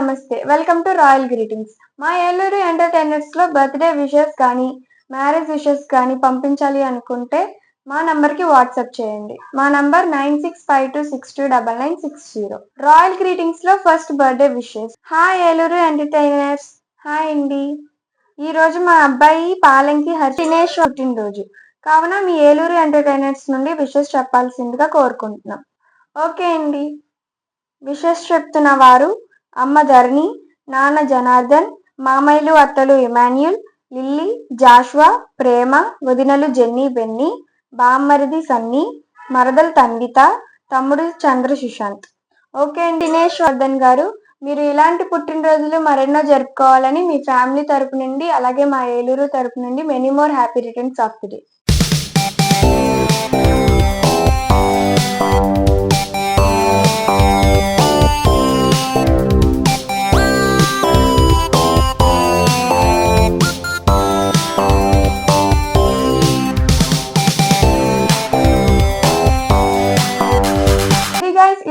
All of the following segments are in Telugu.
నమస్తే. Welcome to royal greetings. మా ఏలూరు ఎంటర్‌టైనర్స్‌లో బర్త్‌డే విషెస్ కానీ, మ్యారేజ్ విషెస్ కానీ పంపించాలి అనుకుంటే మా నంబర్‌కి వాట్సాప్ చేయండి. మా నంబర్ 9652629960. రాయల్ గ్రీటింగ్స్‌లో first birthday wishes. Hi Eluru entertainers. Hi అండి. ఈరోజు మా అబ్బాయి పాలంకి హర్షినేష్ పుట్టినరోజు. కావున మీ ఏలూరు ఎంటర్‌టైనర్స్ నుండి విషెస్ చెప్పాల్సిందిగా కోరుకుంటున్నాం. ఓకే అండి. విషెస్ చెప్తున్న వారు అమ్మ ధరణి, నాన్న జనార్దన్, మామయ్యలు అత్తలు ఇమాన్యుల్, లిల్లీ, జాషువా, ప్రేమ, వదినలు జెన్నీ బెన్నీ, బామ్మరిది సన్నీ, మరదలు తన్విత, తమ్ముడు చంద్ర సుశాంత్. ఓకే అండి. దినేష్ వర్ధన్ గారు, మీరు ఇలాంటి పుట్టినరోజులు మరెన్నో జరుపుకోవాలని మీ ఫ్యామిలీ తరపు నుండి అలాగే మా ఏలూరు తరపు నుండి many more happy returns of the day.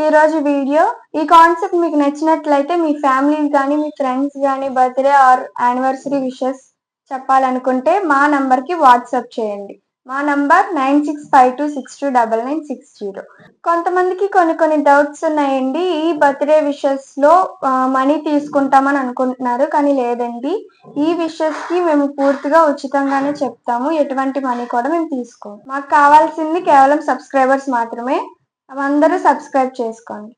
ఈ రోజు వీడియో ఈ కాన్సెప్ట్ మీకు నచ్చినట్లయితే మీ ఫ్యామిలీ కానీ మీ ఫ్రెండ్స్ కానీ బర్త్డే ఆర్ యానివర్సరీ విషెస్ చెప్పాలనుకుంటే మా నంబర్కి వాట్సాప్ చేయండి. మా నంబర్ 9652629960. కొంతమందికి కొన్ని డౌట్స్ ఉన్నాయండి. ఈ బర్త్డే విషెస్లో మనీ తీసుకుంటామని అనుకుంటున్నారు, కానీ లేదండి. ఈ విషెస్కి మేము పూర్తిగా ఉచితంగానే చెప్తాము. ఎటువంటి మనీ కూడా మేము తీసుకోము. మాకు కావాల్సింది కేవలం సబ్స్క్రైబర్స్ మాత్రమే. అందరూ సబ్స్క్రైబ్ చేసుకోండి.